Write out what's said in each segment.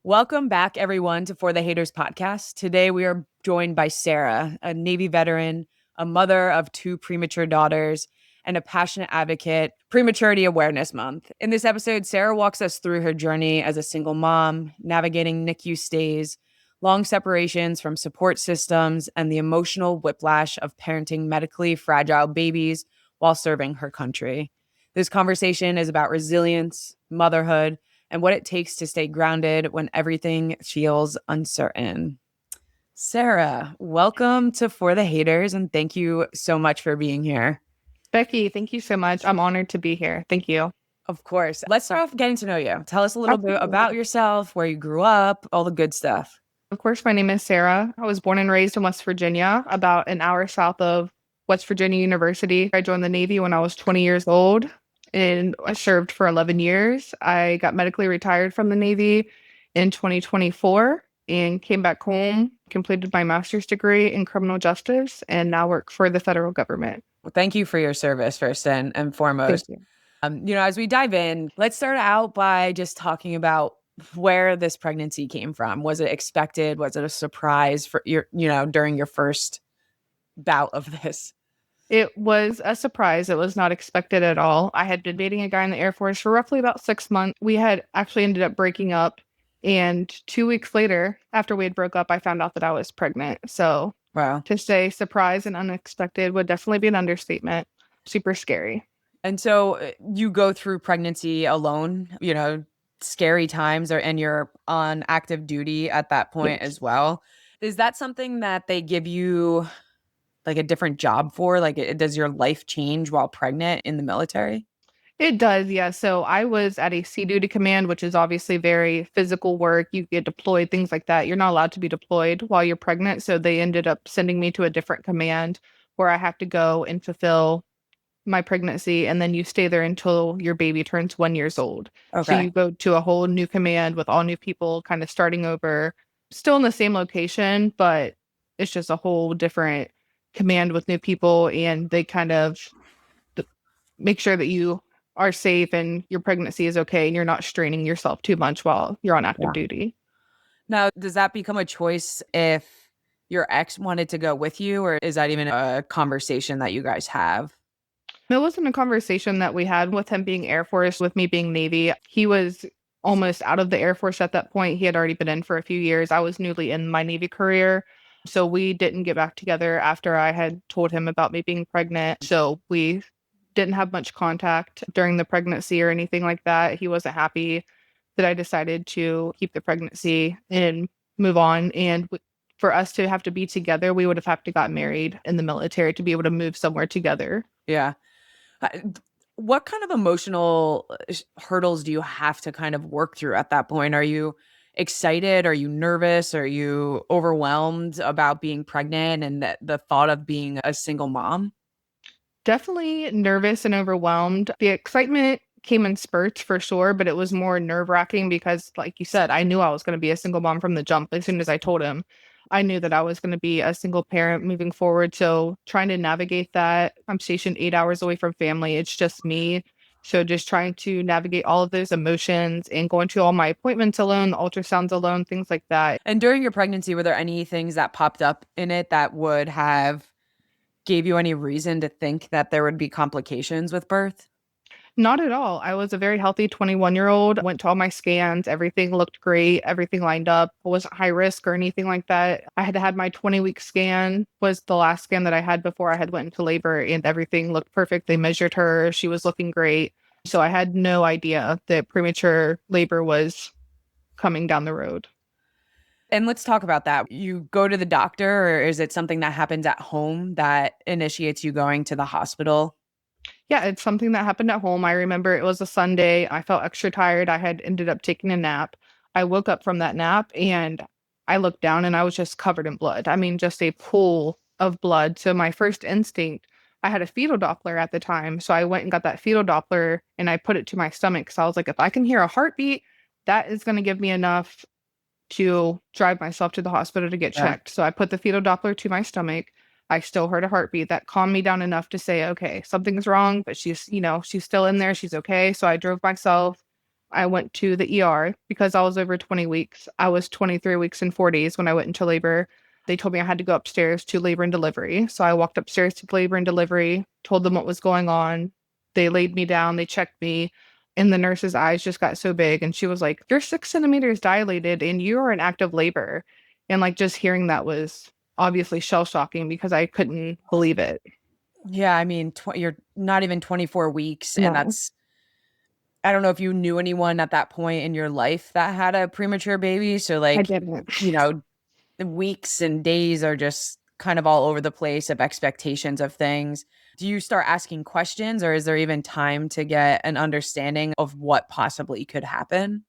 Welcome back, everyone, to For the Haters podcast. Today, we are joined by Sarah, a Navy veteran, a mother of two premature daughters, and a passionate advocate, Prematurity Awareness Month. In this episode, Sarah walks us through her journey as a single mom, navigating NICU stays, long separations from support systems, and the emotional whiplash of parenting medically fragile babies while serving her country. This conversation is about resilience, motherhood, and what it takes to stay grounded when everything feels uncertain. Sarah, welcome to For the Haters, and thank you so much for being here. Becky, thank you so much. I'm honored to be here. Thank you. Of course. Let's start off getting to know you. Tell us a little bit about yourself, where you grew up, all the good stuff. Of course, my name is Sarah. I was born and raised in West Virginia, about an hour south of West Virginia University. I joined the Navy when I was 20 years old and I served for 11 years. I got medically retired from the Navy in 2024 and came back home, completed my master's degree in criminal justice, and now work for the federal government. Well, thank you for your service, first and Thank foremost. you. As we dive in, let's start out by just talking about where this pregnancy came from. Was it expected? Was it a surprise for during your first bout of this? It was a surprise. It was not expected at all. I had been dating a guy in the Air Force for roughly about 6 months. We had actually ended up breaking up. And 2 weeks later, after we had broke up, I found out that I was pregnant. So Wow. to say surprise and unexpected would definitely be an understatement. Super scary. And so you go through pregnancy alone, scary times, and you're on active duty at that point Yes. as well. Is that something that they give you like a different job for? Like, does your life change while pregnant in the military? It does, yeah. So I was at a sea duty command, which is obviously very physical work. You get deployed, things like that. You're not allowed to be deployed while you're pregnant. So they ended up sending me to a different command where I have to go and fulfill my pregnancy. And then you stay there until your baby turns 1 year old. So Okay. you go to a whole new command with all new people, kind of starting over, still in the same location, but it's just a whole different command with new people. And they kind of make sure that you are safe and your pregnancy is okay and you're not straining yourself too much while you're on active Yeah. duty. Now, does that become a choice if your ex wanted to go with you, or is that even a conversation that you guys have? It wasn't a conversation that we had with him being Air Force, with me being Navy. He was almost out of the Air Force at that point. He had already been in for a few years. I was newly in my Navy career. So we didn't get back together after I had told him about me being pregnant. So we didn't have much contact during the pregnancy or anything like that. He wasn't happy that I decided to keep the pregnancy and move on. And for us to have to be together, we would have had to got married in the military to be able to move somewhere together. Yeah. Uh, What kind of emotional hurdles do you have to kind of work through at that point? Are you excited? Are you nervous? Are you overwhelmed about being pregnant and the thought of being a single mom? Definitely nervous and overwhelmed. The excitement came in spurts for sure, but it was more nerve-wracking because, like you said, I knew I was going to be a single mom from the jump. As soon as I told him, I knew that I was going to be a single parent moving forward. So trying to navigate that, I'm stationed 8 hours away from family. It's just me. So just trying to navigate all of those emotions and going to all my appointments alone, the ultrasounds alone, things like that. And during your pregnancy, were there any things that popped up in it that would have gave you any reason to think that there would be complications with birth? Not at all. I was a very healthy 21-year-old. Went to all my scans. Everything looked great. Everything lined up. I wasn't high risk or anything like that. I had had my 20-week scan was the last scan that I had before I had went into labor and everything looked perfect. They measured her. She was looking great. So I had no idea that premature labor was coming down the road. And let's talk about that. You go to the doctor, or is it something that happens at home that initiates you going to the hospital? Yeah, it's something that happened at home. I remember it was a Sunday. I felt extra tired. I had ended up taking a nap. I woke up from that nap and I looked down and I was just covered in blood. I mean, just a pool of blood. So my first instinct, I had a fetal Doppler at the time. So I went and got that fetal Doppler and I put it to my stomach. So I was like, if I can hear a heartbeat, that is going to give me enough to drive myself to the hospital to get Yeah. checked. So I put the fetal Doppler to my stomach. I still heard a heartbeat that calmed me down enough to say, okay, something's wrong, but she's still in there. She's okay. So I drove myself I went to the ER because I was over 20 weeks. I was 23 weeks and 4 days when I went into labor. They told me I had to go upstairs to labor and delivery. So I walked upstairs to labor and delivery, told them what was going on. They laid me down, they checked me, and the nurse's eyes just got so big. And she was like, "You're 6 centimeters dilated and you are in active labor." And like just hearing that was obviously shell shocking because I couldn't believe it. Yeah, I mean, you're not even 24 weeks, and No, that's I don't know if you knew anyone at that point in your life that had a premature baby, so, I like, didn't. you know, the weeks and days are just kind of all over the place of expectations of things. Do you start asking questions, or is there even time to get an understanding of what possibly could happen?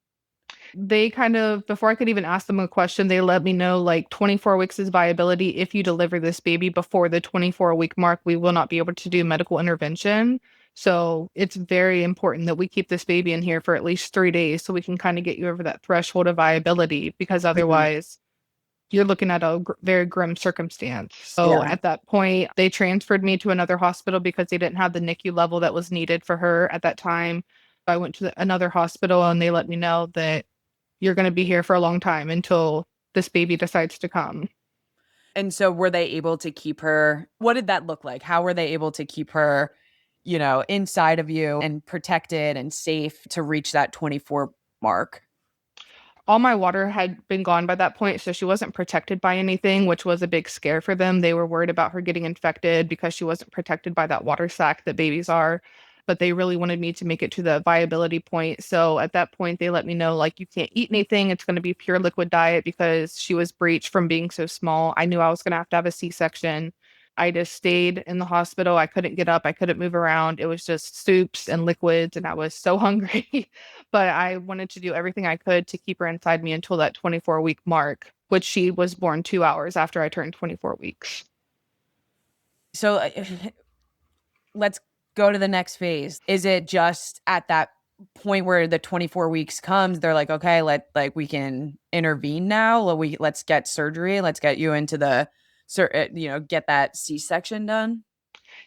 They kind of, before I could even ask them a question, they let me know like 24 weeks is viability. If you deliver this baby before the 24-week mark, we will not be able to do medical intervention. So it's very important that we keep this baby in here for at least 3 days so we can kind of get you over that threshold of viability because Mhm. otherwise you're looking at a very grim circumstance. So Yeah. at that point, they transferred me to another hospital because they didn't have the NICU level that was needed for her at that time. I went to another hospital and they let me know that you're going to be here for a long time until this baby decides to come. And so were they able to keep her what did that look like? How were they able to keep her, inside of you and protected and safe to reach that 24 mark? All my water had been gone by that point, so she wasn't protected by anything, which was a big scare for them. They were worried about her getting infected because she wasn't protected by that water sac that babies are. But they really wanted me to make it to the viability point. So at that point, they let me know, like, you can't eat anything. It's going to be pure liquid diet because she was breached from being so small. I knew I was going to have a C-section. I just stayed in the hospital. I couldn't get up. I couldn't move around. It was just soups and liquids, and I was so hungry. But I wanted to do everything I could to keep her inside me until that 24-week mark, which she was born 2 hours after I turned 24 weeks. So let's go to the next phase. Is it just at that point where the 24 weeks comes, they're like, okay, we can intervene now. Let's get surgery. Let's get you into get that C-section done.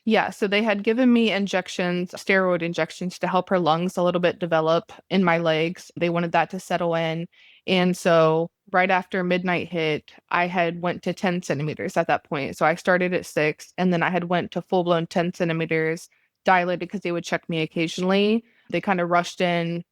Yeah, so they had given me injections, steroid injections to help her lungs a little bit develop in my legs. They wanted that to settle in. And so right after midnight hit, I had went to 10 centimeters at that point. So I started at 6 and then I had went to full-blown 10 centimeters dilated because they would check me occasionally. They kind of rushed in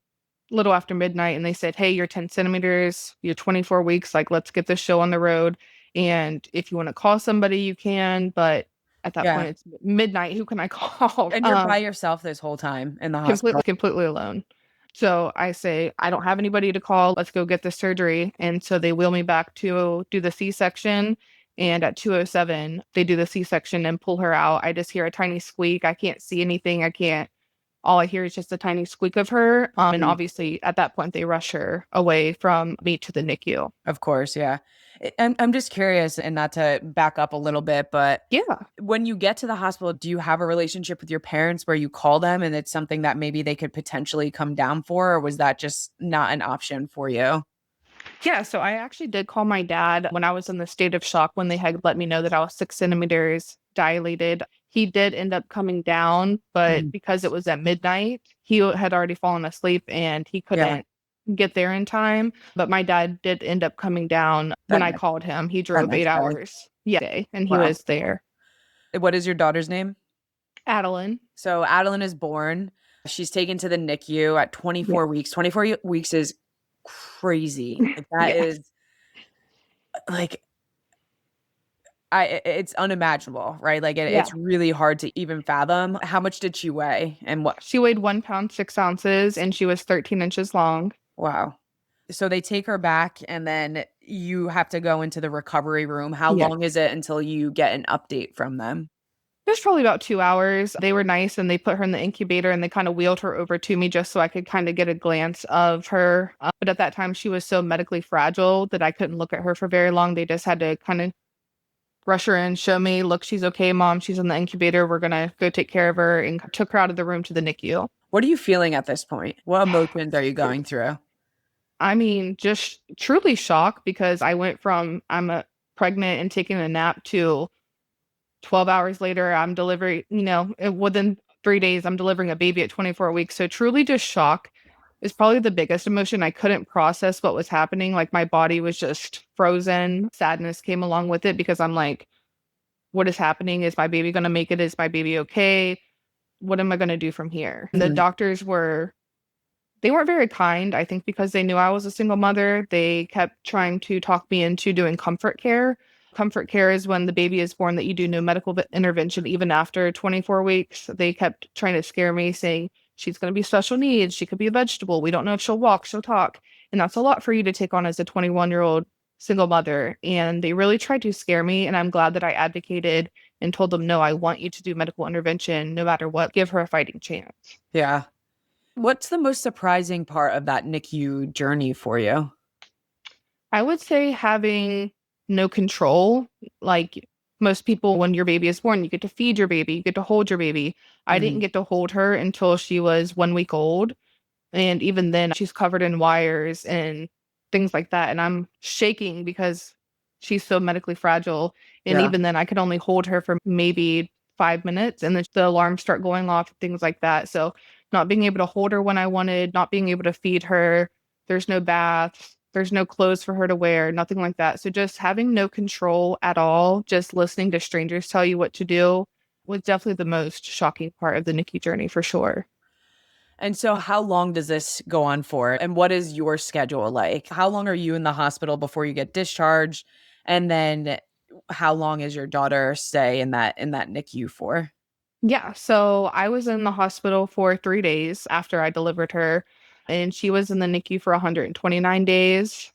little after midnight and they said, "Hey, you're 10 centimeters, you're 24 weeks, like let's get this show on the road. And if you want to call somebody, you can, but at that Yeah. point it's midnight, who can I call?" And you're by yourself this whole time in the hospital. Completely alone. So I say, "I don't have anybody to call. Let's go get the surgery." And so they wheel me back to do the C-section. And at 2:07, they do the C-section and pull her out. I just hear a tiny squeak. I can't see anything. I can't all I hear is just a tiny squeak of her. And Mm, obviously, at that point, they rush her away from me to the NICU. of course, yeah. I'm just curious, and not to back up a little bit, but Yeah. when you get to the hospital, do you have a relationship with your parents where you call them and it's something that maybe they could potentially come down for, or was that just not an option for you? Yeah. So I actually did call my dad when I was in the state of shock when they had let me know that I was 6 centimeters dilated. He did end up coming down, but Mhm. because it was at midnight, he had already fallen asleep and he Yeah, couldn't get there in time. But my dad did end up coming down when that I next called him. He that drove eight next day. hours. Yeah. And he Wow. was there. What is your daughter's name? Adeline. So Adeline is born. She's taken to the NICU at Yeah. 24 weeks. 24 weeks is crazy. Like that Yeah. is like it's unimaginable, right? Like Yeah. it's really hard to even fathom. How much did she weigh and what? She weighed 1 pound, 6 ounces, and she was 13 inches long. Wow. So they take her back and then you have to go into the recovery room. How Yeah. long is it until you get an update from them? It was probably about 2 hours. They were nice and they put her in the incubator and they kind of wheeled her over to me just so I could kind of get a glance of her. But at that time, she was so medically fragile that I couldn't look at her for very long. They just had to kind of rush her in, show me, "Look, she's okay, mom. She's in the incubator. We're going to go take care of her," and took her out of the room to the NICU. What are you feeling at this point? What emotions are you going through? I mean, just truly shocked because I went from I'm a pregnant and taking a nap to 12 hours later, I'm delivering, within 3 days, I'm delivering a baby at 24 weeks. So truly just shock. is probably the biggest emotion. I couldn't process what was happening. Like my body was just frozen. Sadness came along with it because I'm like, what is happening? Is my baby going to make it? Is my baby okay? What am I going to do from here? And the Mhm. doctors they weren't very kind. I think because they knew I was a single mother, they kept trying to talk me into doing comfort care. Comfort care is when the baby is born that you do no medical intervention even after 24 weeks. They kept trying to scare me, saying she's going to be special needs. She could be a vegetable. We don't know if she'll walk, she'll talk. And that's a lot for you to take on as a 21-year-old single mother. And they really tried to scare me. And I'm glad that I advocated and told them, no, I want you to do medical intervention no matter what. Give her a fighting chance. Yeah. What's the most surprising part of that NICU journey for you? I would say having no control. Like most people, when your baby is born, you get to feed your baby, you get to hold your baby. I didn't Mhm. get to hold her until she was 1 week old. And even then, she's covered in wires and things like that. And I'm shaking because she's so medically fragile. And Yeah. even then, I could only hold her for maybe 5 minutes. And then the alarms start going off, things like that. So, not being able to hold her when I wanted, not being able to feed her, there's no baths, there's no clothes for her to wear, nothing like that. So, just having no control at all, just listening to strangers tell you what to do was definitely the most shocking part of the NICU journey for sure. And so, how long does this go on for? And what is your schedule like? How long are you in the hospital before you get discharged? And then, how long is your daughter stay in that NICU for? Yeah, so I was in the hospital for 3 days after I delivered her, and she was in the NICU for 129 days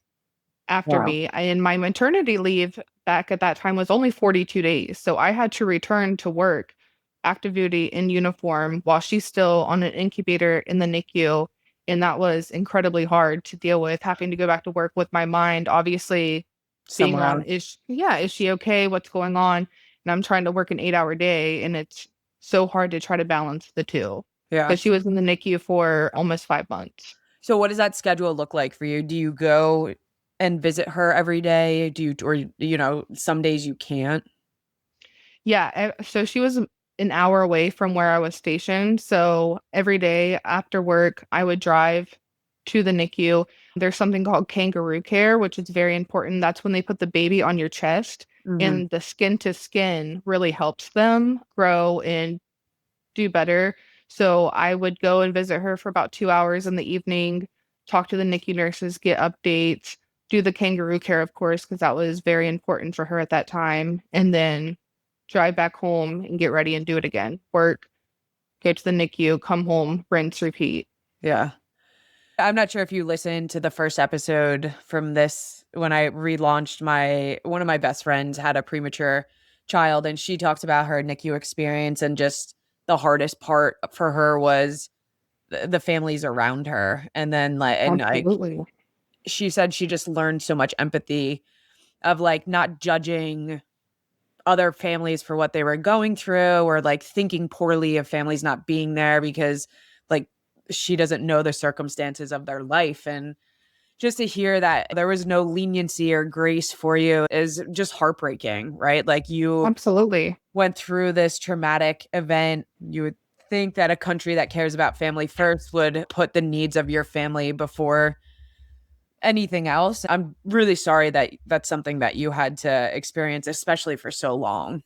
after Wow. me. And my maternity leave back at that time was only 42 days. So I had to return to work, active duty in uniform, while she's still on an incubator in the NICU. And that was incredibly hard to deal with, having to go back to work with my mind, obviously being Somewhere on, else. is she okay? What's going on? And I'm trying to work an 8-hour day, and it's so hard to try to balance the two Yeah. because she was in the NICU for almost 5 months. So, what does that schedule look like for you? Do you go and visit her every day? Do you, or, some days you can't? Yeah, so she was an hour away from where I was stationed. So every day after work, I would drive to the NICU. There's something called kangaroo care, which is very important. That's when they put the baby on your chest, Hmm. and the skin to skin really helps them grow and do better. So I would go and visit her for about 2 hours in the evening, talk to the NICU nurses, get updates, do the kangaroo care, of course, because that was very important for her at that time. And then drive back home and get ready and do it again. Work, go to the NICU, come home, rinse, repeat. Yeah. I'm not sure if you listened to the first episode from this when I relaunched my one of my best friends had a premature child, and she talked about her NICU experience, and just the hardest part for her was the families around her. And then like Absolutely. she said she just learned so much empathy of like not judging other families for what they were going through, or like thinking poorly of families not being there because like she doesn't know the circumstances of their life. And just to hear that there was no leniency or grace for you is just heartbreaking, right? Like you Absolutely. went through this traumatic event. You would think that a country that cares about family first would put the needs of your family before anything else. I'm really sorry that that's something that you had to experience, especially for so long.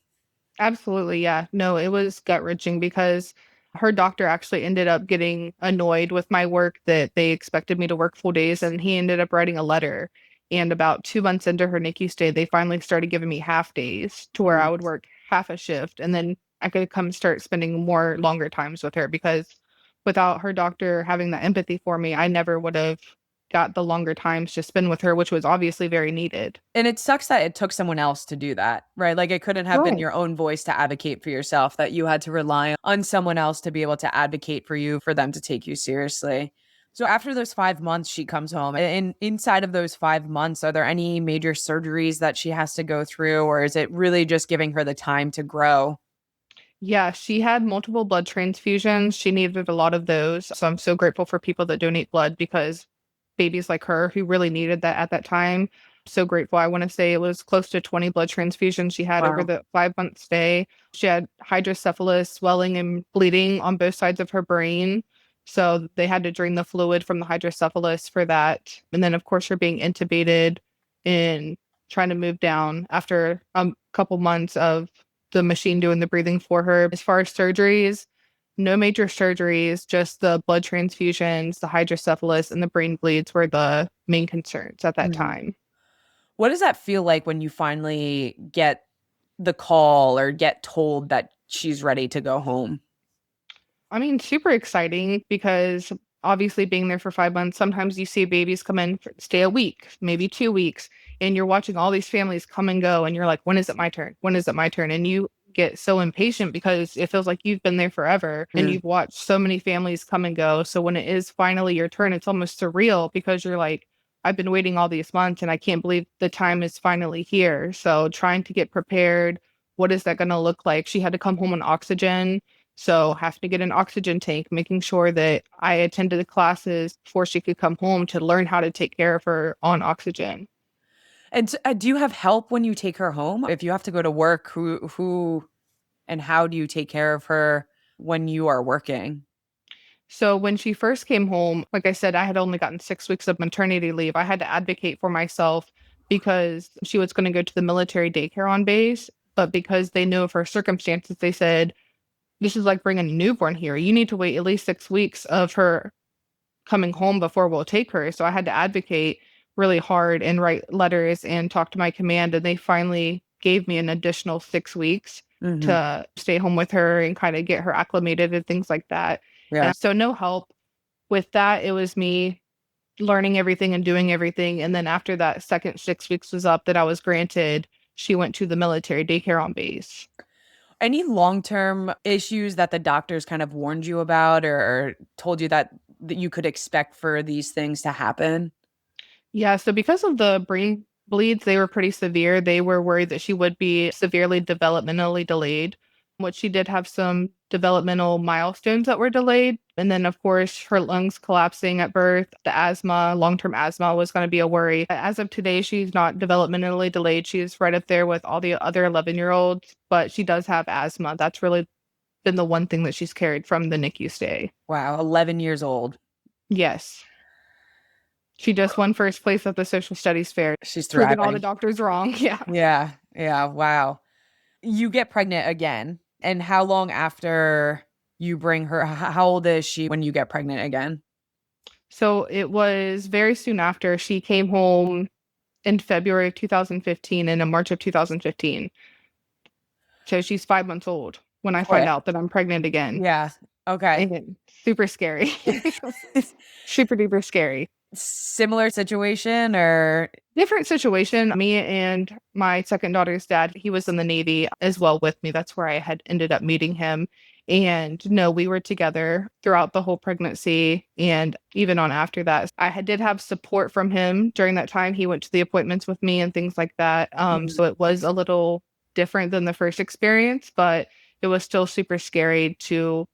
Absolutely. Yeah. No, it was gut wrenching because her doctor actually ended up getting annoyed with my work that they expected me to work full days. And he ended up writing a letter. And about 2 months into her NICU stay, they finally started giving me half days to where I Mhm. would work half a shift. And then I could come start spending more longer times with her because without her doctor having that empathy for me, I never would have got the longer times to spend with her, which was obviously very needed. And it sucks that it took someone else to do that, right? Like it couldn't have been Right. your own voice to advocate for yourself, that you had to rely on someone else to be able to advocate for you, for them to take you seriously. So after those 5 months, she comes home. And inside of those 5 months, are there any major surgeries that she has to go through, or is it really just giving her the time to grow? Yeah, she had multiple blood transfusions. She needed a lot of those. So I'm so grateful for people that donate blood because babies like her who really needed that at that time. So grateful. I want to say it was close to 20 blood transfusions she had over Wow. the 5 month stay. She had hydrocephalus, swelling and bleeding on both sides of her brain. So they had to drain the fluid from the hydrocephalus for that. And then, of course, her being intubated and trying to move down after a couple months of the machine doing the breathing for her. As far as surgeries, no major surgeries, just the blood transfusions, the hydrocephalus, and the brain bleeds were the main concerns at that Mhm. time. What does that feel like when you finally get the call or get told that she's ready to go home? I mean, super exciting because obviously being there for 5 months, sometimes you see babies come in, stay a week, maybe 2 weeks, and you're watching all these families come and go. And you're like, when is it my turn? When is it my turn? And you get so impatient because it feels like you've been there forever and Mm. you've watched so many families come and go. So when it is finally your turn, it's almost surreal because you're like, I've been waiting all these months and I can't believe the time is finally here. So trying to get prepared. What is that going to look like? She had to come home on oxygen, so having to get an oxygen tank, making sure that I attended the classes before she could come home to learn how to take care of her on oxygen. And do you have help when you take her home? If you have to go to work, who and how do you take care of her when you are working? So when she first came home, like I said, I had only gotten 6 weeks of maternity leave. I had to advocate for myself because she was going to go to the military daycare on base. But because they knew of her circumstances, they said, this is like bringing a newborn here. You need to wait at least 6 weeks of her coming home before we'll take her. So I had to advocate really hard and write letters and talk to my command. And they finally gave me an additional 6 weeks Mhm. to stay home with her and kind of get her acclimated and things like that. Yeah. And so no help with that. It was me learning everything and doing everything. And then after that second 6 weeks was up that I was granted, she went to the military daycare on base. Any long-term issues that the doctors kind of warned you about or told you that you could expect for these things to happen? Yeah, so because of the brain bleeds, they were pretty severe. They were worried that she would be severely developmentally delayed, which she did have some developmental milestones that were delayed. And then, of course, her lungs collapsing at birth, the asthma, long term asthma was going to be a worry. As of today, she's not developmentally delayed. She's right up there with all the other 11-year-olds, but she does have asthma. That's really been the one thing that she's carried from the NICU stay. Wow, 11 years old. Yes. She just won first place at the social studies fair, She's proving all the thriving. doctors wrong. Yeah. Yeah. Yeah. Wow. You get pregnant again. And how long after you bring her? How old is she when you get pregnant again? So it was very soon after she came home in February of 2015 and in March of 2015. So she's 5 months old when I find Quick. out that I'm pregnant again. Yeah. Okay. And super scary. Super duper scary. Similar situation or Different situation. Me and my second daughter's dad, he was in the Navy as well with me. That's where I had ended up meeting him. And no, we were together throughout the whole pregnancy and even on after that. Did have support from him during that time. He went to the appointments with me and things like that. Mhm. So it was a little different than the first experience, but it was still super scary to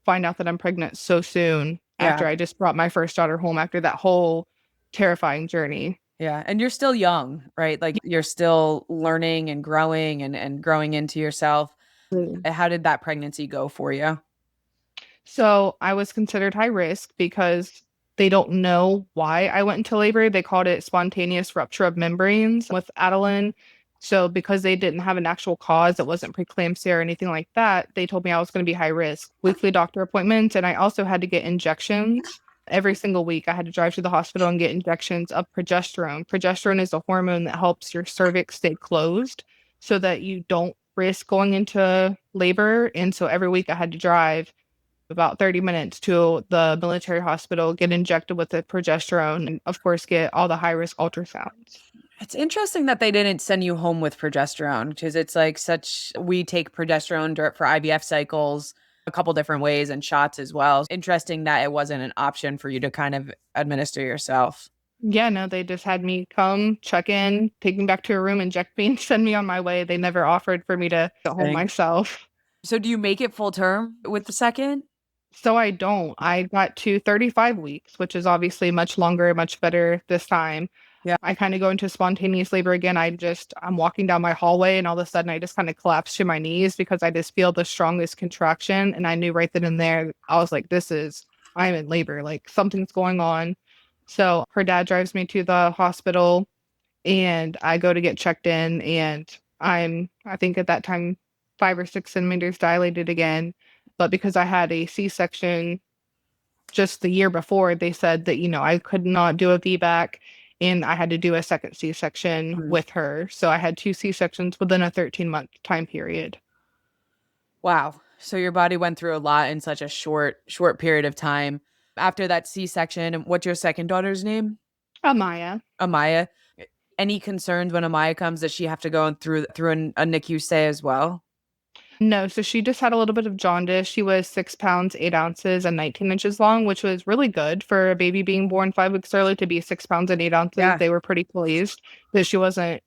find out that I'm pregnant so soon Yeah. after I just brought my first daughter home after that whole terrifying journey. Yeah. And you're still young, right? Like you're still learning and growing and growing into yourself. Mm. How did that pregnancy go for you? So I was considered high risk because they don't know why I went into labor. They called it spontaneous rupture of membranes with Adeline. So because they didn't have an actual cause, it wasn't preeclampsia or anything like that, they told me I was going to be high risk. Weekly doctor appointments, and I also had to get injections. Every single week, I had to drive to the hospital and get injections of progesterone. Progesterone is a hormone that helps your cervix stay closed so that you don't risk going into labor. And so every week I had to drive about 30 minutes to the military hospital, get injected with the progesterone, and of course, get all the high risk ultrasounds. It's interesting that they didn't send you home with progesterone because it's like we take progesterone for IVF cycles a couple different ways and shots as well. Interesting that it wasn't an option for you to kind of administer yourself. Yeah, no, they just had me come, check in, take me back to a room, inject me, and send me on my way. They never offered for me to go home Thing. myself. So do you make it full term with the second? So I don't. I got to 35 weeks, which is obviously much longer, much better this time. Yeah. I kind of go into spontaneous labor again. I'm walking down my hallway and all of a sudden I just kind of collapse to my knees because I just feel the strongest contraction. And I knew right then and there, I was like, this is I'm in labor, like something's going on. So her dad drives me to the hospital and I go to get checked in and I think at that time 5 or 6 centimeters dilated again. But because I had a C-section just the year before, they said that, I could not do a VBAC and I had to do a second C-section Mm. with her. So I had two C-sections within a 13-month time period. Wow. So your body went through a lot in such a short period of time. After that C-section, what's your second daughter's name? Amaya. Amaya. Any concerns when Amaya comes? Does she have to go through a NICU stay as well? No, so she just had a little bit of jaundice. She was 6 pounds, 8 ounces, and 19 inches long, which was really good for a baby being born 5 weeks early to be 6 pounds and 8 ounces. Yeah. They were pretty pleased that she wasn't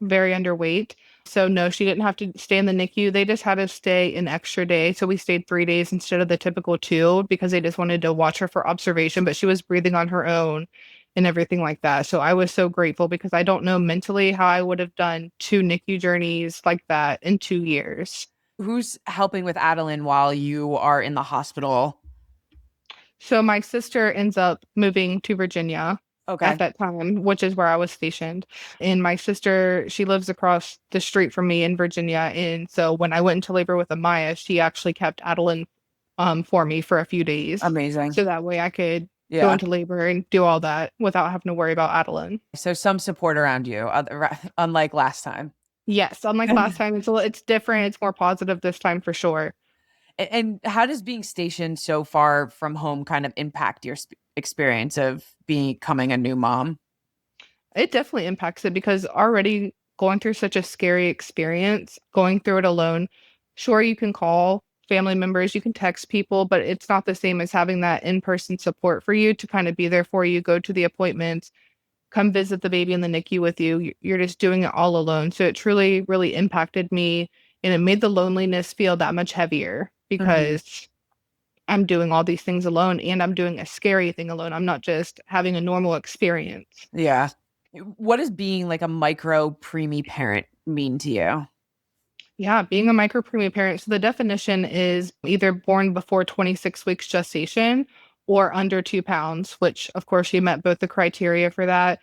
very underweight. So no, she didn't have to stay in the NICU. They just had to stay an extra day. So we stayed 3 days instead of the typical two because they just wanted to watch her for observation, but she was breathing on her own and everything like that. So I was so grateful because I don't know mentally how I would have done two NICU journeys like that in 2 years. Who's helping with Adeline while you are in the hospital? So my sister ends up moving to Virginia at Okay. that time, which is where I was stationed. And my sister, she lives across the street from me in Virginia. And so when I went into labor with Amaya, she actually kept Adeline for me for a few days. Amazing. So that way I could go Yeah. into labor and do all that without having to worry about Adeline. So some support around you, unlike last time. Yes, unlike last time, it's different. It's more positive this time for sure. And how does being stationed so far from home kind of impact your experience of becoming a new mom? It definitely impacts it because already going through such a scary experience, going through it alone, sure, you can call family members, you can text people, but it's not the same as having that in person support for you to kind of be there for you, go to the appointments, come visit the baby in the NICU with you. You're just doing it all alone. So it truly, really impacted me and it made the loneliness feel that much heavier Mhm. because I'm doing all these things alone and I'm doing a scary thing alone. I'm not just having a normal experience. Yeah. What does being like a micro preemie parent mean to you? Yeah, being a micro-preemie parent. So the definition is either born before 26 weeks gestation or under 2 pounds, which of course she met both the criteria for that.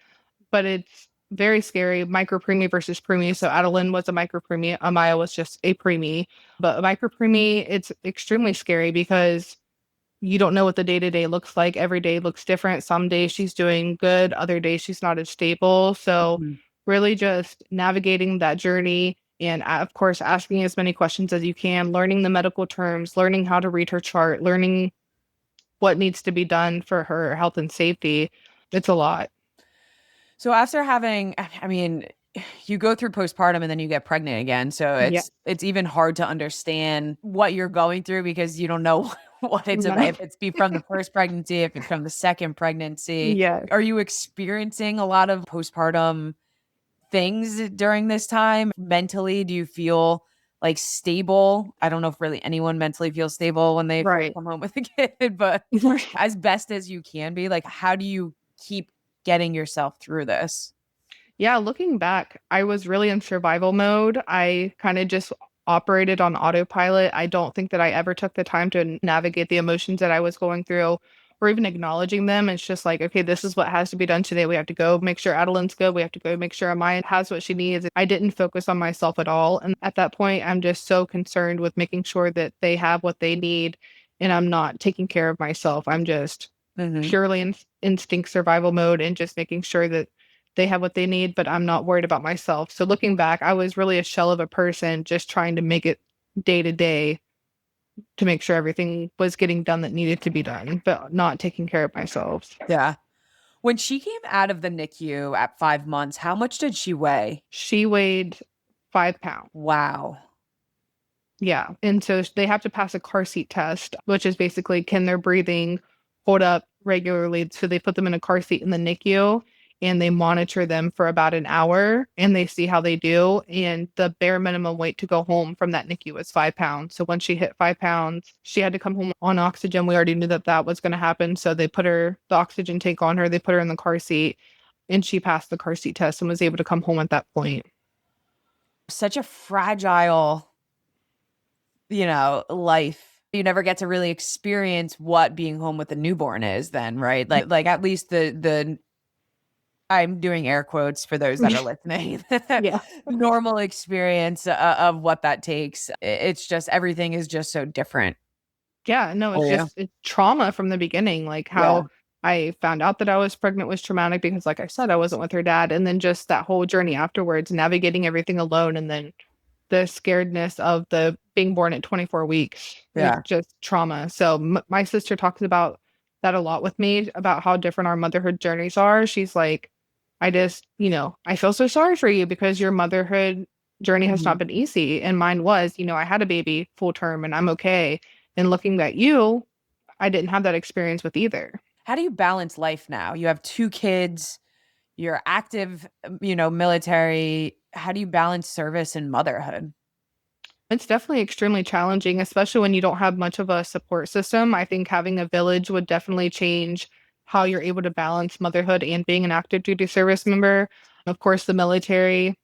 But it's very scary, micro-preemie versus preemie. So Adeline was a micro-preemie, Amaya was just a preemie. But a micro-preemie, it's extremely scary because you don't know what the day to day looks like. Every day looks different. Some days she's doing good, other days she's not as stable. So, Mhm. really just navigating that journey and, of course, asking as many questions as you can, learning the medical terms, learning how to read her chart, learning what needs to be done for her health and safety. It's a lot. So after having, I mean, you go through postpartum and then you get pregnant again. So Yeah. it's even hard to understand what you're going through because you don't know what it's No. about. If it's be from the first pregnancy, if it's from the second pregnancy. Yes. Are you experiencing a lot of postpartum things during this time? Mentally, do you feel like stable? I don't know if really anyone mentally feels stable when they first Right. come home with a kid, but as best as you can be, like how do you keep getting yourself through this? Yeah, looking back, I was really in survival mode. I kind of just operated on autopilot. I don't think that I ever took the time to navigate the emotions that I was going through or even acknowledging them. It's just like, okay, this is what has to be done today. We have to go make sure Adeline's good. We have to go make sure Amaya has what she needs. I didn't focus on myself at all. And at that point, I'm just so concerned with making sure that they have what they need and I'm not taking care of myself. I'm just Mhm. purely in instinct survival mode and just making sure that they have what they need, but I'm not worried about myself. So looking back, I was really a shell of a person just trying to make it day to day to make sure everything was getting done that needed to be done, but not taking care of myself. Yeah. When she came out of the NICU at 5 months, how much did she weigh? She weighed 5 pounds. Wow. Yeah. And so they have to pass a car seat test, which is basically can their breathing hold up regularly. So they put them in a car seat in the NICU and they monitor them for about an hour and they see how they do. And the bare minimum weight to go home from that NICU was 5 pounds. So once she hit 5 pounds, she had to come home on oxygen. We already knew that that was going to happen. So they put the oxygen tank on her, they put her in the car seat and she passed the car seat test and was able to come home at that point. Such a fragile, life. You never get to really experience what being home with a newborn is then, right? Like at least the I'm doing air quotes for those that are listening. Yeah. Normal experience of what that takes. It's just everything is just so different Yeah, no, for you. it's trauma from the beginning, like, Yeah. how I found out that I was pregnant was traumatic because, like I said, I wasn't with her dad, and then just that whole journey afterwards, navigating everything alone, and then the scaredness of the being born at 24 weeks. It's Yeah. just trauma. So my sister talks about that a lot with me, about how different our motherhood journeys are. She's like, I just, I feel so sorry for you because your motherhood journey has not Mhm. been easy. And mine was, I had a baby full term and I'm okay. And looking at you, I didn't have that experience with either. How do you balance life now? You have two kids, you're active, military. How do you balance service and motherhood? It's definitely extremely challenging, especially when you don't have much of a support system. I think having a village would definitely change how you're able to balance motherhood and being an active duty service member. Of course, the military,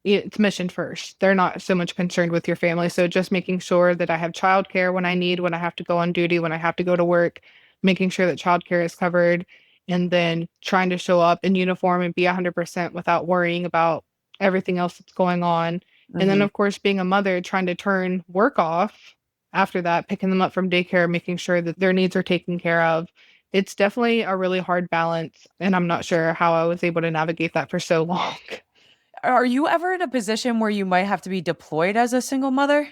it's mission first. They're not so much concerned with your family. So just making sure that I have childcare when I need, when I have to go on duty, when I have to go to work, making sure that childcare is covered, and then trying to show up in uniform and be 100% without worrying about everything else that's going on. And then, Mhm. of course, being a mother, trying to turn work off after that, picking them up from daycare, making sure that their needs are taken care of. It's definitely a really hard balance. And I'm not sure how I was able to navigate that for so long. Are you ever in a position where you might have to be deployed as a single mother?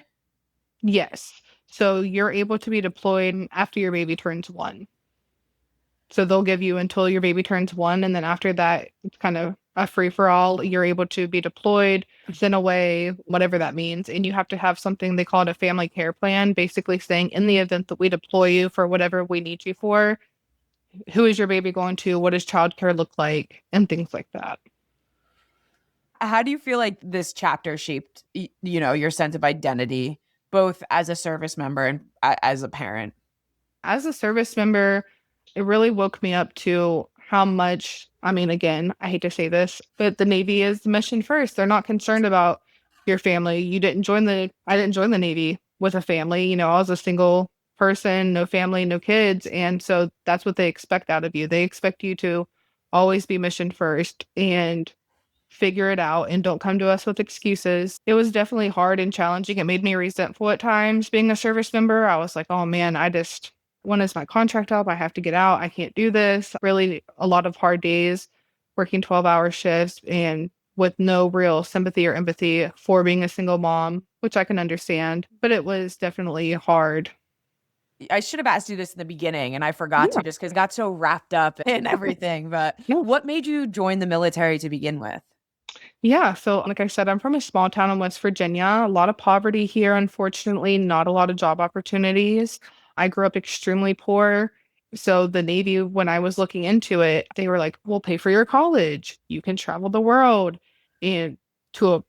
Yes. So you're able to be deployed after your baby turns 1. So they'll give you until your baby turns 1, and then after that, it's kind of a free for all. You're able to be deployed, sent away, whatever that means, and you have to have something they call it a family care plan, basically saying in the event that we deploy you for whatever we need you for, who is your baby going to? What does childcare look like? And things like that. How do you feel like this chapter shaped, your sense of identity, both as a service member and as a parent? As a service member, it really woke me up to how much, I mean, again, I hate to say this, but the Navy is mission first. They're not concerned about your family. I didn't join the Navy with a family. I was a single person, no family, no kids. And so that's what they expect out of you. They expect you to always be mission first and figure it out and don't come to us with excuses. It was definitely hard and challenging. It made me resentful at times being a service member. I was like, oh man, when is my contract up? I have to get out. I can't do this. Really, a lot of hard days working 12-hour shifts and with no real sympathy or empathy for being a single mom, which I can understand, but it was definitely hard. I should have asked you this in the beginning and I forgot Yeah. to just because I got so wrapped up in everything. But Yeah. what made you join the military to begin with? Yeah, so like I said, I'm from a small town in West Virginia. A lot of poverty here, unfortunately, not a lot of job opportunities. I grew up extremely poor. So the Navy, when I was looking into it, they were like, we'll pay for your college. You can travel the world. And to a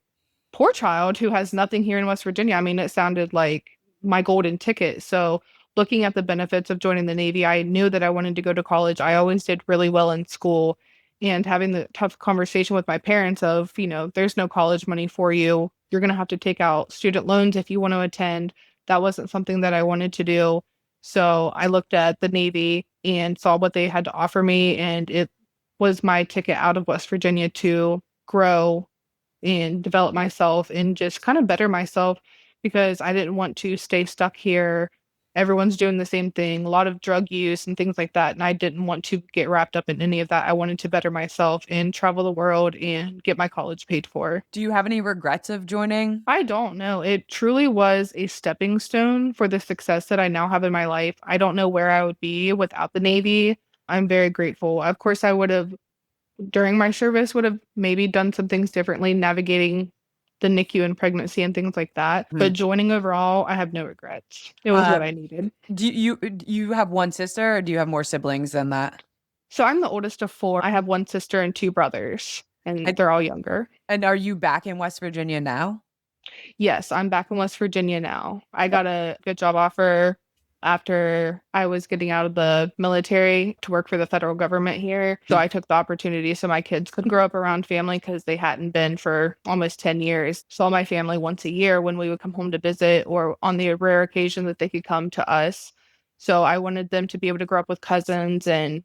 poor child who has nothing here in West Virginia. I mean, it sounded like my golden ticket. So, looking at the benefits of joining the Navy, I knew that I wanted to go to college. I always did really well in school. And having the tough conversation with my parents of, there's no college money for you. You're going to have to take out student loans if you want to attend. That wasn't something that I wanted to do. So, I looked at the Navy and saw what they had to offer me. And it was my ticket out of West Virginia to grow and develop myself and just kind of better myself because I didn't want to stay stuck here. Everyone's doing the same thing, a lot of drug use and things like that. And I didn't want to get wrapped up in any of that. I wanted to better myself and travel the world and get my college paid for. Do you have any regrets of joining? I don't know. It truly was a stepping stone for the success that I now have in my life. I don't know where I would be without the Navy. I'm very grateful. Of course, I would have during my service would have maybe done some things differently, navigating the NICU and pregnancy and things like that. But Hmm. joining overall, I have no regrets. It was what Um, I needed. do you have one sister or do you have more siblings than that? So I'm the oldest of 4. I have one sister and 2 brothers, and And, they're all younger. and are you back in West Virginia now? Yes, I'm back in West Virginia now. I got a good job offer after I was getting out of the military to work for the federal government here. So I took the opportunity so my kids could grow up around family because they hadn't been for almost 10 years. Saw my family once a year when we would come home to visit or on the rare occasion that they could come to us. So I wanted them to be able to grow up with cousins and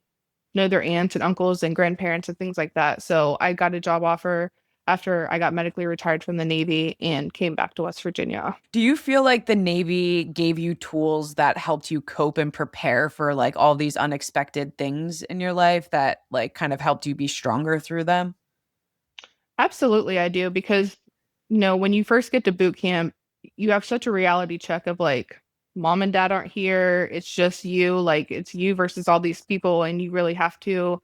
know their aunts and uncles and grandparents and things like that. So I got a job offer after I got medically retired from the Navy and came back to West Virginia. Do you feel like the Navy gave you tools that helped you cope and prepare for like all these unexpected things in your life that like kind of helped you be stronger through them? Absolutely, I do because, when you first get to boot camp, you have such a reality check of like, mom and dad aren't here. It's just you. Like, it's you versus all these people. And you really have to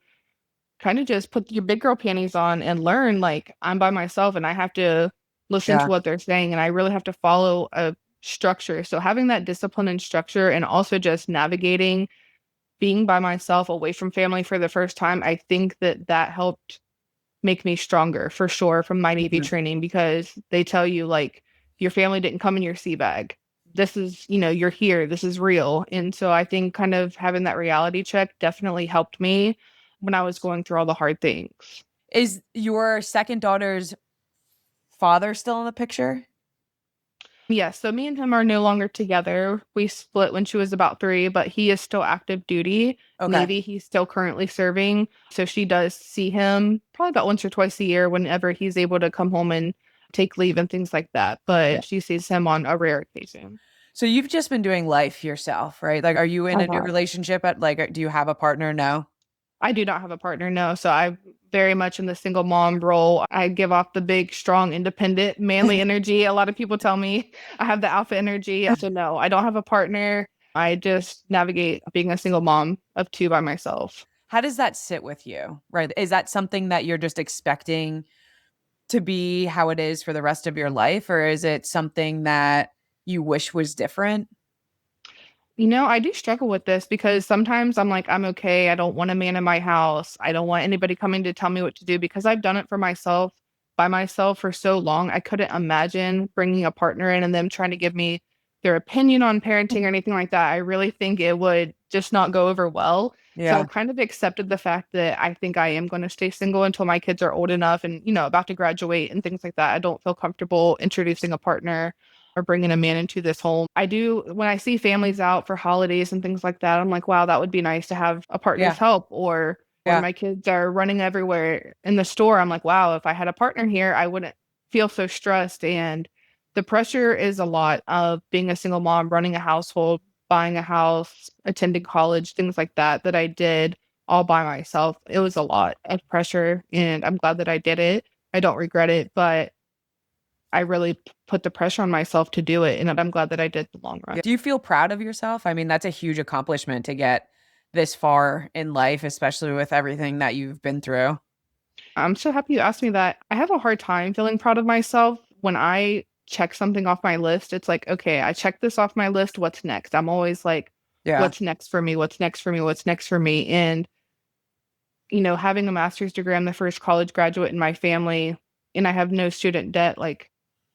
kind of just put your big girl panties on and learn, like, I'm by myself and I have to listen to Yeah. what they're saying. And I really have to follow a structure. So having that discipline and structure and also just navigating being by myself away from family for the first time, I think that that helped make me stronger for sure from my Navy Mhm. training because they tell you like your family didn't come in your sea bag. This is, you're here. This is real. And so I think kind of having that reality check definitely helped me when I was going through all the hard things. Is your second daughter's father still in the picture? Yeah, so me and him are no longer together. We split when she was about 3, but he is still active duty. Okay. Navy, he's still currently serving. So she does see him probably about once or twice a year whenever he's able to come home and take leave and things like that. Yeah. But she sees him on a rare occasion. So you've just been doing life yourself, right? Like, are you in I a new have. relationship at like, do you have a partner? No. I do not have a partner, no. So I'm very much in the single mom role. I give off the big, strong, independent, manly energy. A lot of people tell me I have the alpha energy. So no, I don't have a partner. I just navigate being a single mom of 2 by myself. How does that sit with you? Right? Is that something that you're just expecting to be how it is for the rest of your life, or is it something that you wish was different? I do struggle with this because sometimes I'm like, I'm okay. I don't want a man in my house. I don't want anybody coming to tell me what to do because I've done it for myself by myself for so long. I couldn't imagine bringing a partner in and them trying to give me their opinion on parenting or anything like that. I really think it would just not go over well. So Yeah. I've kind of accepted the fact that I think I am going to stay single until my kids are old enough and, about to graduate and things like that. I don't feel comfortable introducing a partner or bringing a man into this home. I do, when I see families out for holidays and things like that, I'm like, wow, that would be nice to have a partner's Yeah. help. Or when Yeah. my kids are running everywhere in the store, I'm like, wow, if I had a partner here, I wouldn't feel so stressed. And the pressure is a lot of being a single mom, running a household, buying a house, attending college, things like that, that I did all by myself. It was a lot of pressure, and I'm glad that I did it. I don't regret it, but I really put the pressure on myself to do it, and I'm glad that I did in the long run. Do you feel proud of yourself? I mean, that's a huge accomplishment to get this far in life, especially with everything that you've been through. I'm so happy you asked me that. I have a hard time feeling proud of myself when I check something off my list. It's like, okay, I checked this off my list. What's next? I'm always like, Yeah. what's next for me? What's next for me? What's next for me? And, having a master's degree, I'm the first college graduate in my family, and I have no student debt. Like,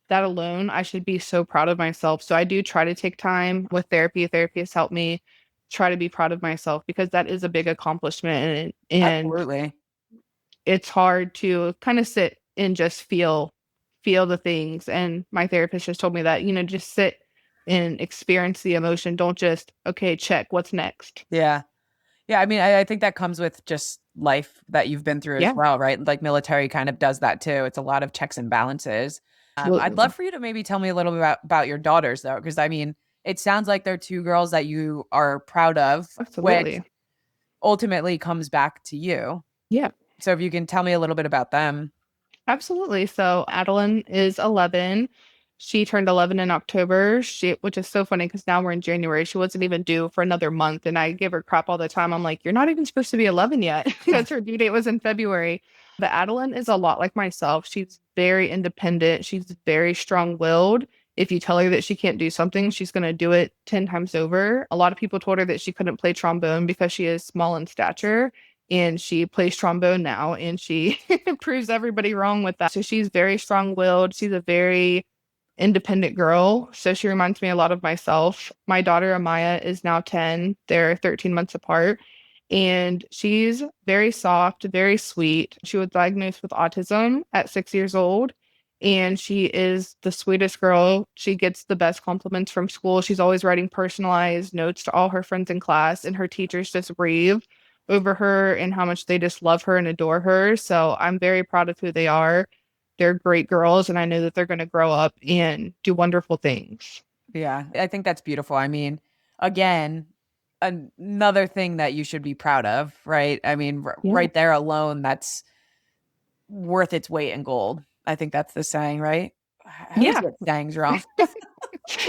that alone, I should be so proud of myself. So I do try to take time with therapy. Therapy has helped me try to be proud of myself because that is a big accomplishment. And Absolutely. it's hard to kind of sit and just feel the things. And my therapist just told me that, just sit and experience the emotion. Don't just, okay, check what's next. Yeah. Yeah. I mean, I think that comes with just life that you've been through as Yeah, well, right? Like military kind of does that too. It's a lot of checks and balances. I'd love absolutely. for you to maybe tell me a little bit about your daughters, though, because I mean, it sounds like they're two girls that you are proud of, which Absolutely. ultimately comes back to you. Yeah. So if you can tell me a little bit about them. Absolutely. So Adeline is 11. She turned 11 in October. Which is so funny because now we're in January. She wasn't even due for another month, and I give her crap all the time. I'm like, you're not even supposed to be 11 yet because her due date was in February. But Adeline is a lot like myself. She's very independent. She's very strong-willed. If you tell her that she can't do something, she's going to do it 10 times over. A lot of people told her that she couldn't play trombone because she is small in stature, and she plays trombone now, and she proves everybody wrong with that. So she's very strong-willed. She's a very independent girl. So she reminds me a lot of myself. My daughter Amaya is now 10. They're 13 months apart. And she's very soft, very sweet. She was diagnosed with autism at 6 years old. And she is the sweetest girl. She gets the best compliments from school. She's always writing personalized notes to all her friends in class, and her teachers just rave over her and how much they just love her and adore her. So I'm very proud of who they are. They're great girls, and I know that they're going to grow up and do wonderful things. Yeah, I think that's beautiful. I mean, again, another thing that you should be proud of, right? I mean, Yeah. right there alone, that's worth its weight in gold. I think that's the saying, right? I always Yeah. get sayings wrong.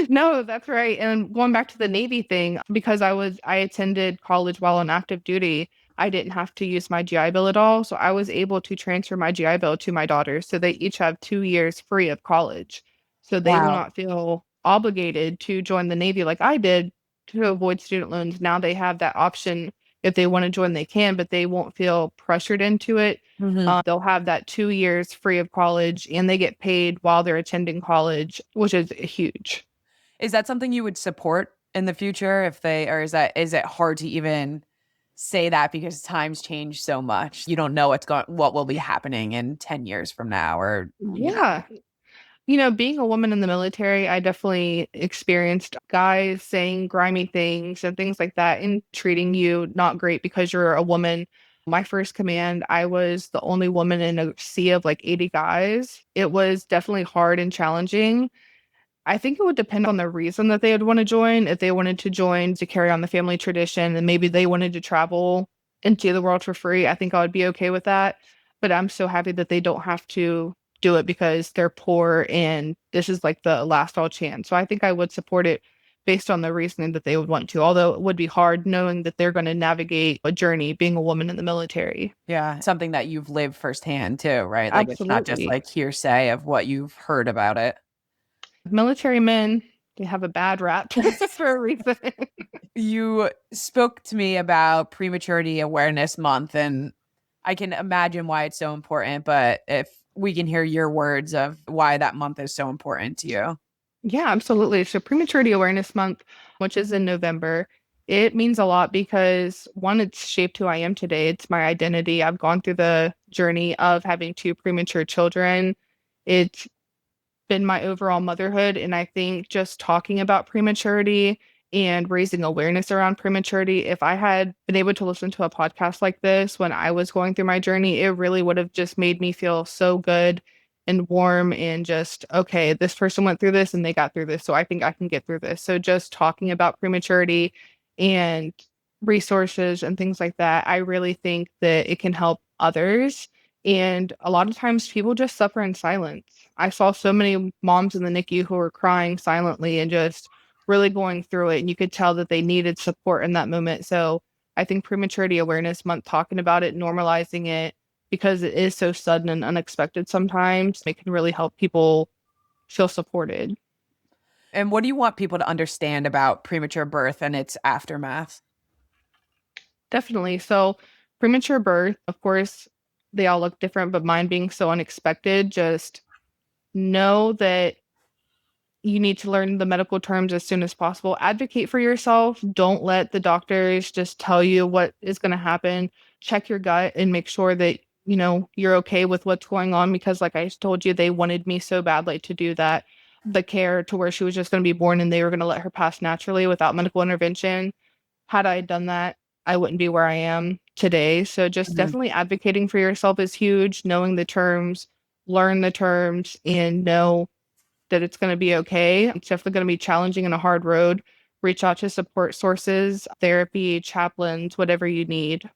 No, that's right. And going back to the Navy thing, because I attended college while on active duty, I didn't have to use my GI Bill at all. So I was able to transfer my GI Bill to my daughters. So they each have 2 years free of college. So they will Wow. not feel obligated to join the Navy like I did to avoid student loans. Now they have that option. If they want to join, they can, but they won't feel pressured into it. Mhm. They'll have that 2 years free of college, and they get paid while they're attending college, which is huge. Is that something you would support in the future if they or is it hard to even say that because times change so much? You don't know what will be happening in 10 years from now or. Yeah. Being a woman in the military, I definitely experienced guys saying grimy things and things like that and treating you not great because you're a woman. My first command, I was the only woman in a sea of like 80 guys. It was definitely hard and challenging. I think it would depend on the reason that they would want to join. If they wanted to join to carry on the family tradition and maybe they wanted to travel and see the world for free, I think I would be okay with that. But I'm so happy that they don't have to do it because they're poor and this is like the last all chance. So I think I would support it based on the reasoning that they would want to, although it would be hard knowing that they're going to navigate a journey being a woman in the military. Yeah, something that you've lived firsthand too, right? Like, it's not just, Absolutely. like, hearsay of what you've heard about it. Military men, they have a bad rap for a reason. You spoke to me about Prematurity Awareness Month, and I can imagine why it's so important, but if we can hear your words of why that month is so important to you. Yeah, absolutely. So, Prematurity Awareness Month, which is in November, it means a lot because one, it's shaped who I am today. It's my identity. I've gone through the journey of having two premature children. It's been my overall motherhood. And I think just talking about prematurity and raising awareness around prematurity, if I had been able to listen to a podcast like this when I was going through my journey, it really would have just made me feel so good and warm and just, okay, this person went through this and they got through this. So I think I can get through this. So just talking about prematurity and resources and things like that, I really think that it can help others. And a lot of times people just suffer in silence. I saw so many moms in the NICU who were crying silently and just really going through it. And you could tell that they needed support in that moment. So I think Prematurity Awareness Month, talking about it, normalizing it, because it is so sudden and unexpected sometimes, it can really help people feel supported. And what do you want people to understand about premature birth and its aftermath? Definitely. So, premature birth, of course, they all look different, but mine being so unexpected, just know that you need to learn the medical terms as soon as possible. Advocate for yourself. Don't let the doctors just tell you what is going to happen. Check your gut and make sure that you're okay with what's going on because like I told you, they wanted me so badly to do that. The care to where she was just going to be born and they were going to let her pass naturally without medical intervention. Had I done that, I wouldn't be where I am today. So just Mhm. definitely advocating for yourself is huge. Knowing the terms, learn the terms, and know that it's going to be okay. It's definitely going to be challenging and a hard road. Reach out to support sources, therapy, chaplains, whatever you need.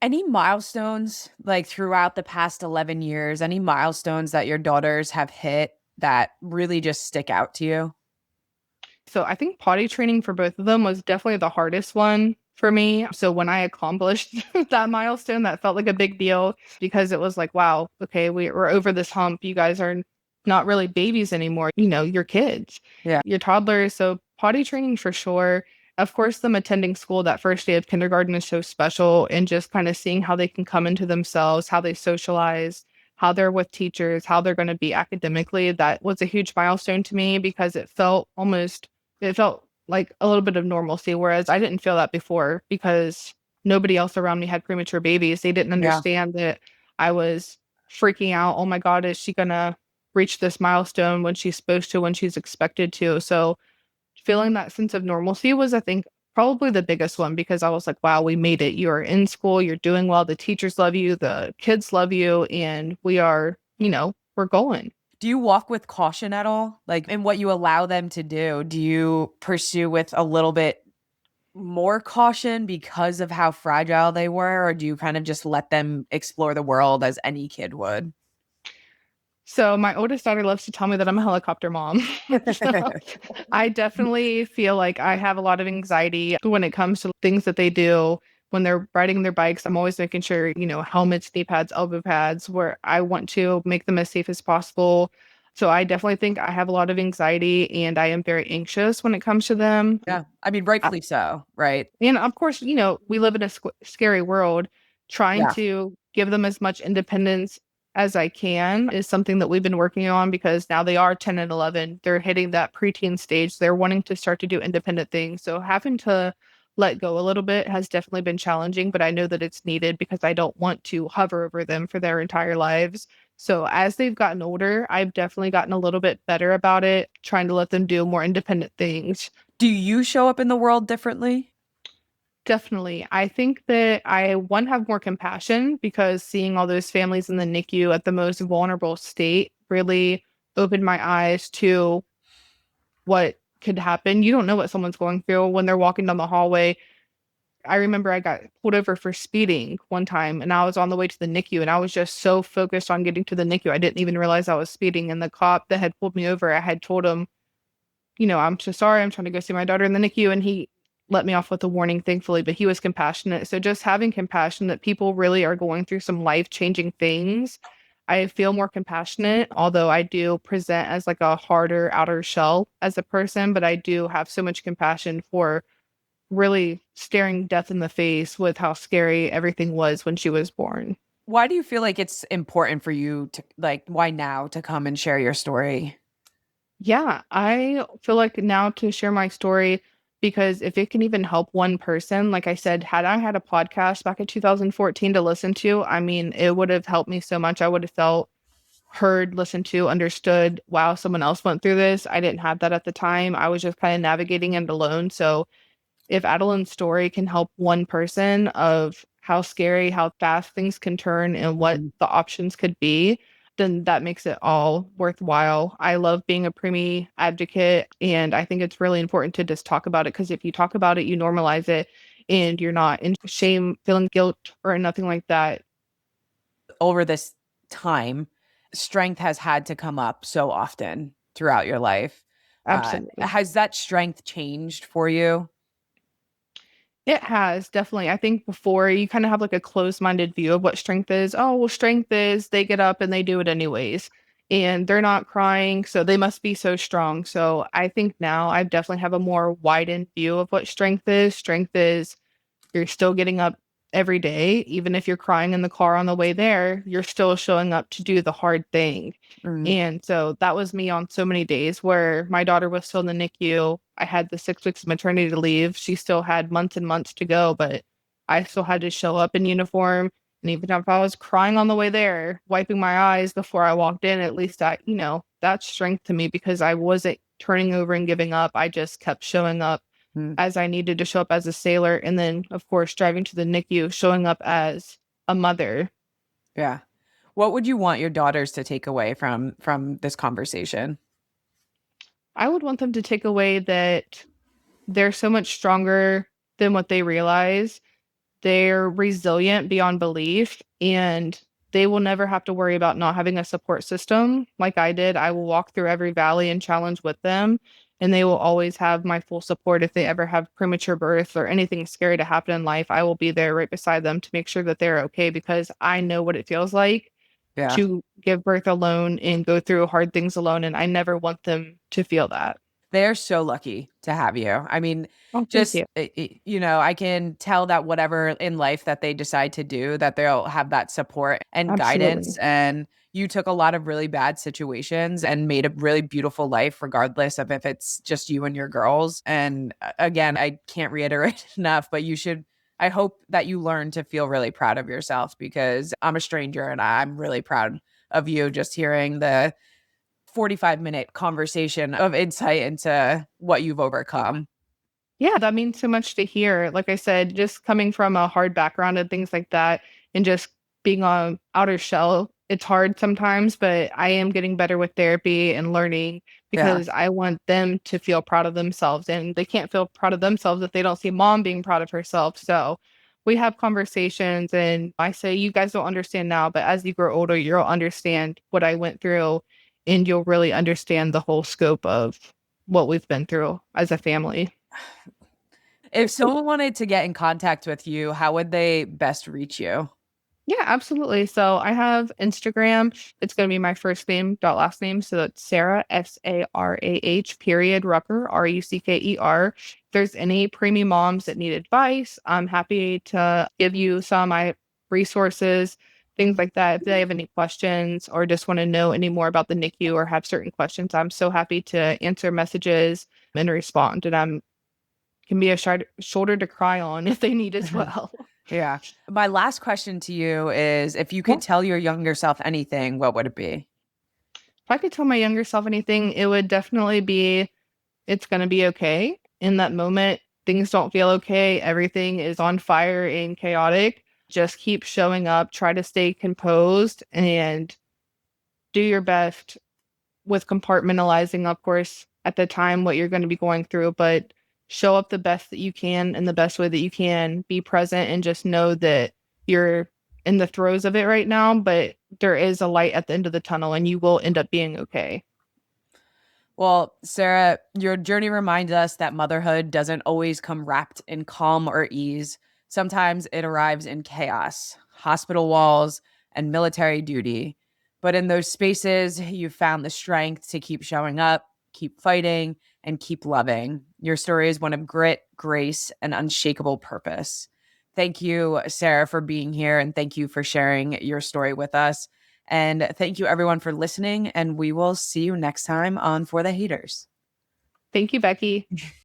Any milestones, like, throughout the past 11 years, any milestones that your daughters have hit that really just stick out to you? So I think potty training for both of them was definitely the hardest one for me. So when I accomplished that milestone, that felt like a big deal because it was like, wow, okay, we're over this hump. You guys are not really babies anymore. You're kids, Yeah. you're toddlers. So potty training for sure. Of course, them attending school that first day of kindergarten is so special and just kind of seeing how they can come into themselves, how they socialize, how they're with teachers, how they're going to be academically. That was a huge milestone to me because it felt like a little bit of normalcy, whereas I didn't feel that before because nobody else around me had premature babies. They didn't Yeah. understand that I was freaking out. Oh my God, is she going to reach this milestone when she's supposed to, when she's expected to? So feeling that sense of normalcy was, I think, probably the biggest one because I was like, wow, we made it. You're in school, you're doing well, the teachers love you, the kids love you, and we are, we're going. Do you walk with caution at all? Like in what you allow them to do you pursue with a little bit more caution because of how fragile they were, or do you kind of just let them explore the world as any kid would? So my oldest daughter loves to tell me that I'm a helicopter mom. So I definitely feel like I have a lot of anxiety when it comes to things that they do when they're riding their bikes. I'm always making sure, helmets, knee pads, elbow pads, where I want to make them as safe as possible. So I definitely think I have a lot of anxiety and I am very anxious when it comes to them. Yeah. I mean, rightfully so, right? And of course, we live in a scary world. Trying Yeah. to give them as much independence as I can is something that we've been working on because now they are 10 and 11. They're hitting that preteen stage. They're wanting to start to do independent things. So having to let go a little bit has definitely been challenging, but I know that it's needed because I don't want to hover over them for their entire lives. So as they've gotten older, I've definitely gotten a little bit better about it, trying to let them do more independent things. Do you show up in the world differently? Definitely. I think that I, one, have more compassion because seeing all those families in the NICU at the most vulnerable state really opened my eyes to what could happen. You don't know what someone's going through when they're walking down the hallway. I remember I got pulled over for speeding one time and I was on the way to the NICU and I was just so focused on getting to the NICU. I didn't even realize I was speeding. And the cop that had pulled me over, I had told him, I'm so sorry. I'm trying to go see my daughter in the NICU. And he let me off with a warning, thankfully, but he was compassionate. So just having compassion that people really are going through some life-changing things, I feel more compassionate, although I do present as like a harder outer shell as a person, but I do have so much compassion for really staring death in the face with how scary everything was when she was born. Why do you feel like it's important for you to, like, why now to come and share your story? Yeah, I feel like now to share my story because if it can even help one person, like I said, had I had a podcast back in 2014 to listen to, I mean, it would have helped me so much. I would have felt heard, listened to, understood. Wow, someone else went through this. I didn't have that at the time. I was just kind of navigating it alone. So if Adeline's story can help one person of how scary, how fast things can turn and what Mhm. the options could be, then that makes it all worthwhile. I love being a preemie advocate, and I think it's really important to just talk about it because if you talk about it, you normalize it and you're not in shame, feeling guilt, or nothing like that. Over this time, strength has had to come up so often throughout your life. Absolutely. Has that strength changed for you? It has definitely. I think before you kind of have like a closed-minded view of what strength is. Oh, well, strength is they get up and they do it anyways. And they're not crying, so they must be so strong. So I think now I definitely have a more widened view of what strength is. Strength is you're still getting up every day, even if you're crying in the car on the way there, you're still showing up to do the hard thing. Mm, And so that was me on so many days where my daughter was still in the NICU. I had the 6 weeks of maternity leave. She still had months and months to go, but I still had to show up in uniform. And even if I was crying on the way there, wiping my eyes before I walked in, at least that's strength to me because I wasn't turning over and giving up. I just kept showing up mm, as I needed to show up as a sailor. And then, of course, driving to the NICU, showing up as a mother. yeah. What would you want your daughters to take away from this conversation? I would want them to take away that they're so much stronger than what they realize. They're resilient beyond belief, and they will never have to worry about not having a support system like I did. I will walk through every valley and challenge with them, and they will always have my full support. If they ever have premature birth or anything scary to happen in life, I will be there right beside them to make sure that they're okay because I know what it feels like Yeah. to give birth alone and go through hard things alone. And I never want them to feel that. They're so lucky to have you. I mean, Oh, thank just, you. I can tell that whatever in life that they decide to do, that they'll have that support and guidance. Absolutely. And you took a lot of really bad situations and made a really beautiful life, regardless of if it's just you and your girls. And again, I can't reiterate enough, but I hope that you learn to feel really proud of yourself, because I'm a stranger and I'm really proud of you, just hearing the 45-minute conversation of insight into what you've overcome. Yeah, that means so much to hear. Like I said, just coming from a hard background and things like that, and just being on outer shell, it's hard sometimes, but I am getting better with therapy and learning Yeah. because I want them to feel proud of themselves. And they can't feel proud of themselves if they don't see mom being proud of herself. So we have conversations, and I say, you guys don't understand now, but as you grow older, you'll understand what I went through, and you'll really understand the whole scope of what we've been through as a family. If someone wanted to get in contact with you, how would they best reach you? Yeah, absolutely. So I have Instagram. It's going to be my first name dot last name. So that's Sarah, Sarah period Rucker, Rucker. If there's any preemie moms that need advice, I'm happy to give you some of my resources, things like that. If they have any questions or just want to know any more about the NICU or have certain questions, I'm so happy to answer messages and respond. And I'm can be a shoulder to cry on if they need as well. Yeah. My last question to you is, if you could tell your younger self anything, what would it be? If I could tell my younger self anything, it would definitely be it's going to be okay. In that moment, things don't feel okay. Everything is on fire and chaotic. Just keep showing up, try to stay composed, and do your best with compartmentalizing, of course, at the time what you're going to be going through, but show up the best that you can in the best way that you can. Be present and just know that you're in the throes of it right now, but there is a light at the end of the tunnel and you will end up being okay. Well, Sarah, your journey reminds us that motherhood doesn't always come wrapped in calm or ease. Sometimes it arrives in chaos, hospital walls, and military duty. But in those spaces, you found the strength to keep showing up, keep fighting, and keep loving. Your story is one of grit, grace, and unshakable purpose. Thank you, Sarah, for being here, and thank you for sharing your story with us. And thank you, everyone, for listening. And we will see you next time on For the Haters. Thank you, Becky.